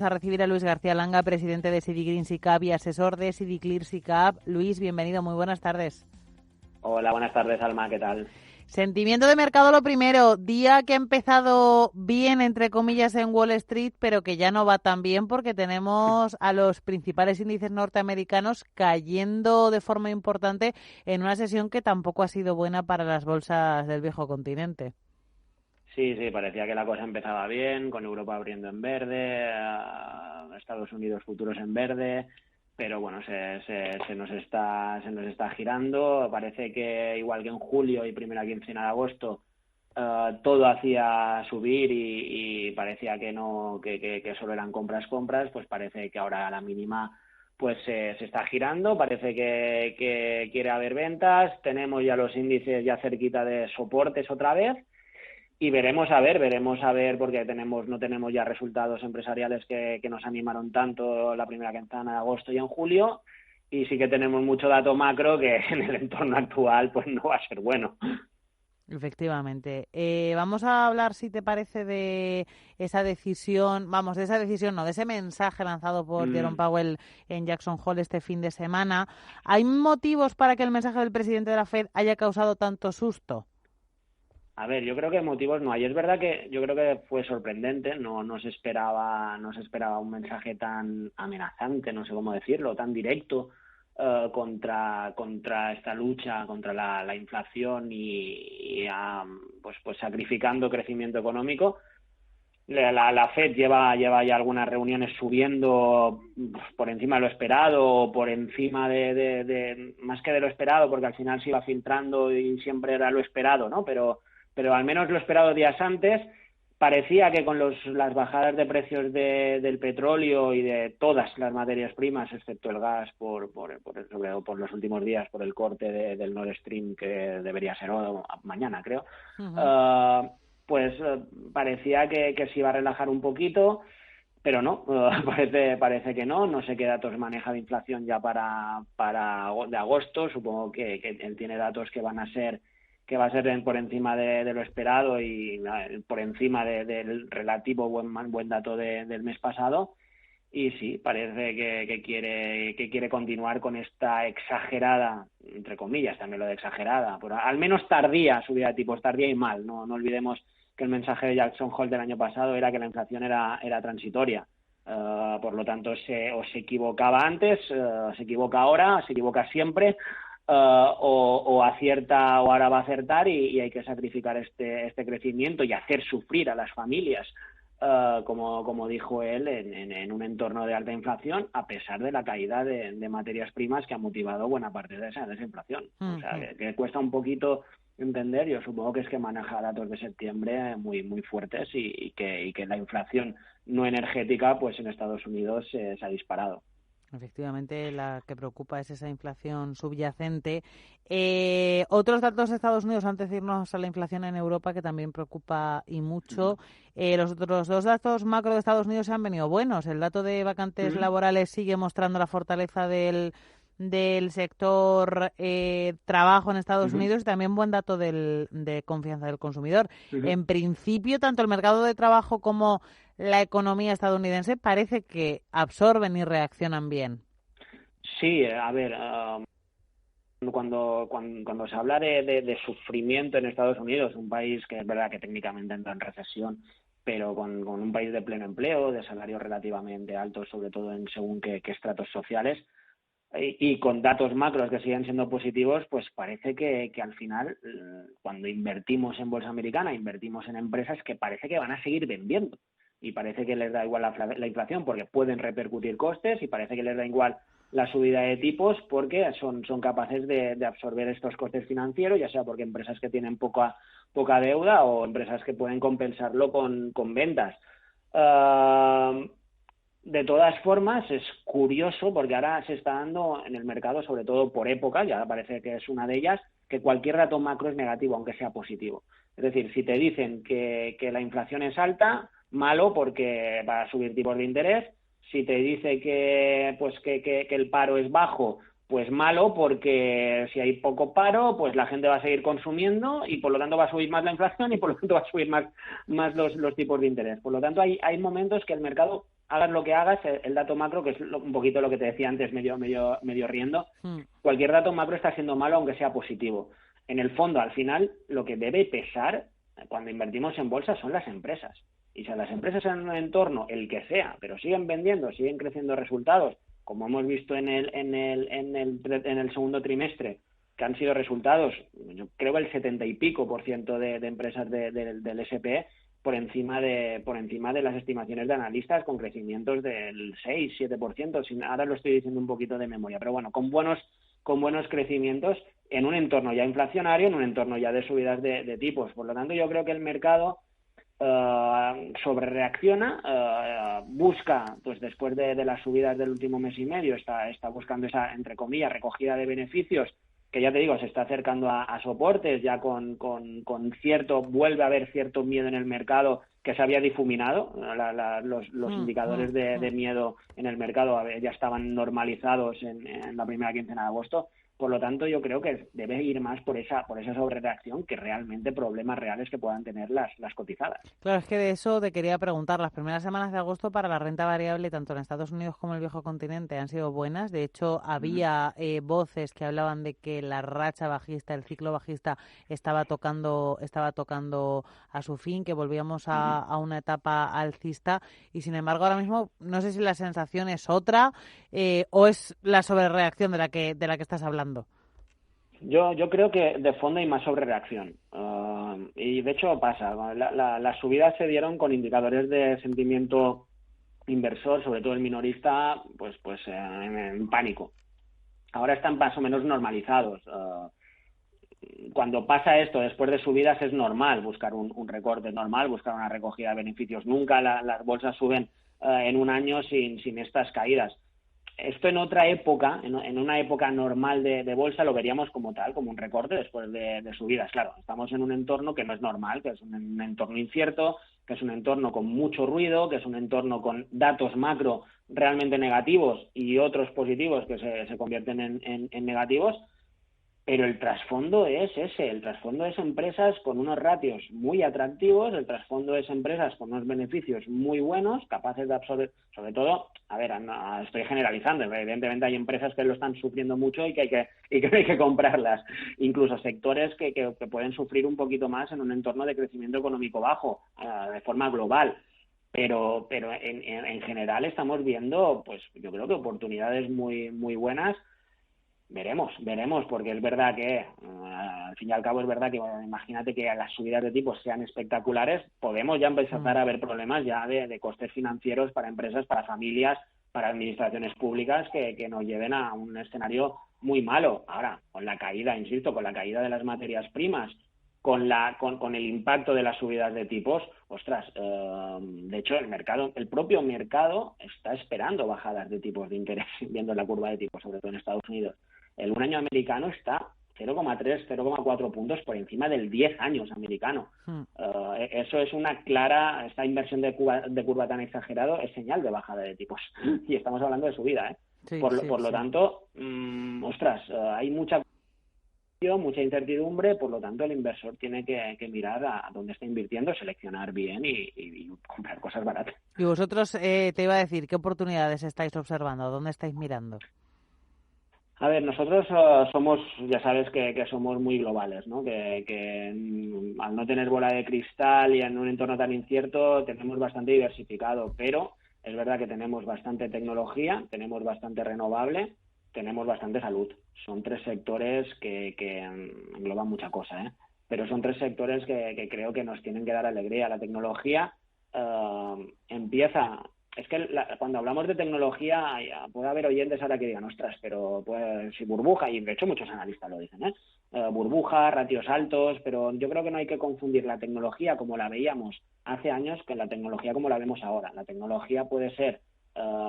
A recibir a Luis García Langa, presidente de Citigreen SICAV y asesor de City-Clear SICAV. Luis, bienvenido, muy buenas tardes. Hola, buenas tardes, Alma, ¿qué tal? Sentimiento de mercado lo primero, día que ha empezado bien, entre comillas, en Wall Street, pero que ya no va tan bien porque tenemos a los principales índices norteamericanos cayendo de forma importante en una sesión que tampoco ha sido buena para las bolsas del viejo continente. Sí, parecía que la cosa empezaba bien, con Europa abriendo en verde, Estados Unidos futuros en verde, pero bueno, se nos está girando. Parece que igual que en julio y primera quincena de agosto, todo hacía subir y parecía que no, que solo eran compras, pues parece que ahora a la mínima pues se está girando, parece que quiere haber ventas, tenemos ya los índices ya cerquita de soportes otra vez. Y veremos a ver, porque no tenemos ya resultados empresariales que nos animaron tanto la primera quincena de agosto y en julio, y sí que tenemos mucho dato macro que en el entorno actual pues no va a ser bueno. Efectivamente. Vamos a hablar, si te parece, de esa decisión, de ese mensaje lanzado por Jerome Powell en Jackson Hole este fin de semana. ¿Hay motivos para que el mensaje del presidente de la Fed haya causado tanto susto? A ver, yo creo que motivos no hay. Es verdad que yo creo que fue sorprendente, no se esperaba un mensaje tan amenazante, no sé cómo decirlo, tan directo contra esta lucha contra la inflación y pues sacrificando crecimiento económico. La Fed lleva ya algunas reuniones subiendo por encima de lo esperado, o por encima de más que de lo esperado, porque al final se iba filtrando y siempre era lo esperado, ¿no? Pero al menos lo esperado días antes. Parecía que con las bajadas de precios del petróleo y de todas las materias primas, excepto el gas, sobre todo por los últimos días, por el corte del Nord Stream, que debería ser mañana, creo, pues parecía que se iba a relajar un poquito, pero no, parece que no sé qué datos maneja de inflación ya para de agosto. Supongo que él tiene datos que va a ser por encima de lo esperado y por encima del relativo buen dato del mes pasado. Y sí, parece que quiere continuar con esta exagerada, entre comillas también lo de exagerada, pero al menos tardía subida de tipos, tardía y mal. No olvidemos que el mensaje de Jackson Hole del año pasado era que la inflación era transitoria. Por lo tanto, se equivocaba antes, se equivoca ahora, se equivoca siempre. O acierta o ahora va a acertar y hay que sacrificar este crecimiento y hacer sufrir a las familias, como dijo él, en un entorno de alta inflación, a pesar de la caída de materias primas que ha motivado buena parte de esa inflación. O sea, que cuesta un poquito entender. Yo supongo que es que maneja datos de septiembre muy muy fuertes y que la inflación no energética pues en Estados Unidos se ha disparado. Efectivamente, la que preocupa es esa inflación subyacente. Otros datos de Estados Unidos, antes de irnos a la inflación en Europa, que también preocupa y mucho. Los otros dos datos macro de Estados Unidos se han venido buenos. El dato de vacantes laborales sigue mostrando la fortaleza del sector trabajo en Estados Unidos y también buen dato de confianza del consumidor. En principio, tanto el mercado de trabajo como la economía estadounidense parece que absorben y reaccionan bien. Sí, a ver, cuando se habla de sufrimiento en Estados Unidos, un país que es verdad que técnicamente entra en recesión, pero con un país de pleno empleo, de salarios relativamente altos, sobre todo en según qué estratos sociales, y con datos macros que siguen siendo positivos, pues parece que al final, cuando invertimos en bolsa americana, invertimos en empresas que parece que van a seguir vendiendo. Y parece que les da igual la inflación porque pueden repercutir costes, y parece que les da igual la subida de tipos porque son capaces de absorber estos costes financieros, ya sea porque empresas que tienen poca deuda o empresas que pueden compensarlo con ventas. De todas formas, es curioso porque ahora se está dando en el mercado, sobre todo por época, ya parece que es una de ellas, que cualquier dato macro es negativo, aunque sea positivo. Es decir, si te dicen que la inflación es alta, malo porque va a subir tipos de interés. Si te dice que el paro es bajo, pues malo porque si hay poco paro, pues la gente va a seguir consumiendo y por lo tanto va a subir más la inflación y por lo tanto va a subir más los tipos de interés. Por lo tanto, hay momentos que el mercado hagas lo que hagas, el dato macro, que es un poquito lo que te decía antes, medio riendo, cualquier dato macro está siendo malo aunque sea positivo. En el fondo, al final, lo que debe pesar cuando invertimos en bolsa son las empresas. Y si las empresas en un entorno, el que sea, pero siguen vendiendo, siguen creciendo resultados, como hemos visto en el segundo trimestre, que han sido resultados, yo creo el 70 y pico % de empresas del S&P por encima de las estimaciones de analistas, con crecimientos del 6-7%, ahora lo estoy diciendo un poquito de memoria, pero bueno, con buenos crecimientos en un entorno ya inflacionario, en un entorno ya de subidas de tipos. Por lo tanto, yo creo que el mercado sobrereacciona, busca, pues después de las subidas del último mes y medio, está buscando esa, entre comillas, recogida de beneficios, que ya te digo, se está acercando a soportes, ya con vuelve a haber cierto miedo en el mercado que se había difuminado. Los indicadores de miedo en el mercado ya estaban normalizados en la primera quincena de agosto. Por lo tanto, yo creo que debe ir más por esa sobrereacción que realmente problemas reales que puedan tener las cotizadas. Claro, es que de eso te quería preguntar. Las primeras semanas de agosto para la renta variable, tanto en Estados Unidos como en el viejo continente, han sido buenas. De hecho, había voces que hablaban de que la racha bajista, el ciclo bajista, estaba tocando a su fin, que volvíamos a una etapa alcista. Y sin embargo, ahora mismo, no sé si la sensación es otra o es la sobrereacción de la que estás hablando. Yo creo que de fondo hay más sobrereacción. Y de hecho pasa. Las subidas se dieron con indicadores de sentimiento inversor, sobre todo el minorista, pues en pánico. Ahora están más o menos normalizados. Cuando pasa esto después de subidas es normal buscar un recorte, es normal buscar una recogida de beneficios. Nunca las bolsas suben en un año sin estas caídas. Esto en otra época, en una época normal de bolsa, lo veríamos como tal, como un recorte después de subidas. Claro, estamos en un entorno que no es normal, que es un entorno incierto, que es un entorno con mucho ruido, que es un entorno con datos macro realmente negativos y otros positivos que se convierten en negativos. Pero el trasfondo es ese, el trasfondo es empresas con unos ratios muy atractivos, el trasfondo es empresas con unos beneficios muy buenos, capaces de absorber, sobre todo, estoy generalizando, evidentemente hay empresas que lo están sufriendo mucho y que hay que comprarlas, incluso sectores que pueden sufrir un poquito más en un entorno de crecimiento económico bajo, de forma global. Pero en general estamos viendo, pues yo creo que oportunidades muy, muy buenas. Veremos, porque es verdad que, al fin y al cabo, es verdad que, imagínate que las subidas de tipos sean espectaculares, podemos ya empezar a ver problemas ya de costes financieros para empresas, para familias, para administraciones públicas que nos lleven a un escenario muy malo. Ahora, con la caída, insisto, con la caída de las materias primas, con el impacto de las subidas de tipos, ostras, de hecho el propio mercado está esperando bajadas de tipos de interés, viendo la curva de tipos, sobre todo en Estados Unidos. El 1 año americano está 0,3, 0,4 puntos por encima del 10 años americano. Eso es una clara, esta inversión de curva tan exagerado es señal de bajada de tipos. Y estamos hablando de subida, ¿eh? Sí, por lo tanto, hay mucha incertidumbre, por lo tanto el inversor tiene que mirar a dónde está invirtiendo, seleccionar bien y comprar cosas baratas. Y vosotros, te iba a decir, ¿qué oportunidades estáis observando? ¿Dónde estáis mirando? A ver, nosotros somos, ya sabes que somos muy globales, ¿no? Que al no tener bola de cristal y en un entorno tan incierto tenemos bastante diversificado, pero es verdad que tenemos bastante tecnología, tenemos bastante renovable, tenemos bastante salud. Son tres sectores que engloban mucha cosa, ¿eh? Pero son tres sectores que creo que nos tienen que dar alegría. La tecnología empieza... Es que cuando hablamos de tecnología puede haber oyentes ahora que digan, ostras, pero pues si burbuja, y de hecho muchos analistas lo dicen, burbuja, ratios altos, pero yo creo que no hay que confundir la tecnología como la veíamos hace años con la tecnología como la vemos ahora. La tecnología puede ser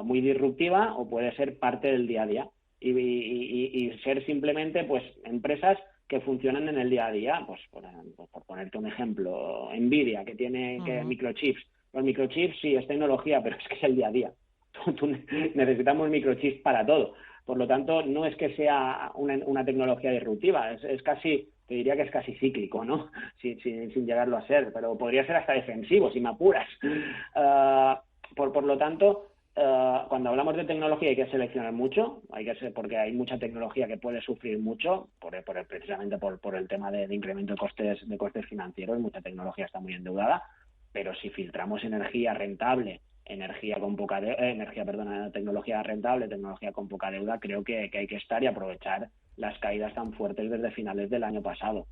muy disruptiva o puede ser parte del día a día y ser simplemente pues empresas que funcionan en el día a día, pues por ponerte un ejemplo, Nvidia, que tiene microchips. Los microchips sí es tecnología, pero es que es el día a día. Necesitamos microchips para todo. Por lo tanto, no es que sea una tecnología disruptiva, es casi, te diría que es casi cíclico, ¿no? Sin llegarlo a ser, pero podría ser hasta defensivo, si me apuras. Por lo tanto, cuando hablamos de tecnología hay que seleccionar mucho, porque hay mucha tecnología que puede sufrir mucho, precisamente por el tema de incremento de costes financieros, mucha tecnología está muy endeudada, pero si filtramos energía rentable, tecnología rentable, tecnología con poca deuda, creo que hay que estar y aprovechar las caídas tan fuertes desde finales del año pasado.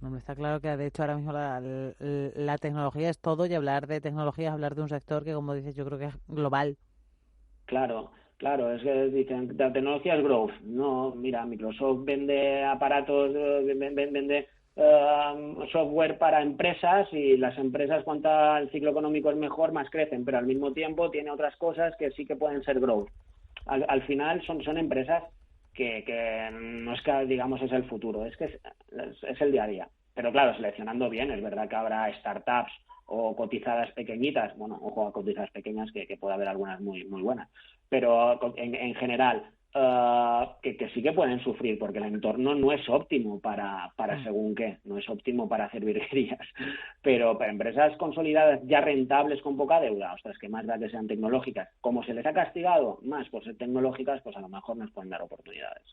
Hombre, está claro que de hecho ahora mismo la tecnología es todo, y hablar de tecnología es hablar de un sector que, como dices, yo creo que es global. Claro, es que dicen, la tecnología es growth. No, mira, Microsoft vende aparatos, vende software para empresas, y las empresas, cuanto el ciclo económico es mejor, más crecen, pero al mismo tiempo tiene otras cosas que sí que pueden ser growth. Al final son empresas que no es que, digamos, es el futuro, es que es el día a día. Pero claro, seleccionando bien, es verdad que habrá startups o cotizadas pequeñitas, bueno, ojo a cotizadas pequeñas, que puede haber algunas muy buenas, pero en general que sí que pueden sufrir, porque el entorno no es óptimo para según qué, no es óptimo para hacer virguerías, pero para empresas consolidadas ya rentables con poca deuda, ostras, que más da que sean tecnológicas, como se les ha castigado más por ser tecnológicas, pues a lo mejor nos pueden dar oportunidades.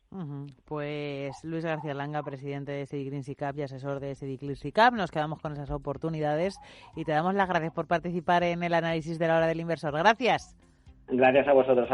Pues Luis García Langa, presidente de City Green SICAP y asesor de City Clear SICAP, nos quedamos con esas oportunidades y te damos las gracias por participar en el análisis de la hora del inversor. Gracias. Gracias a vosotros.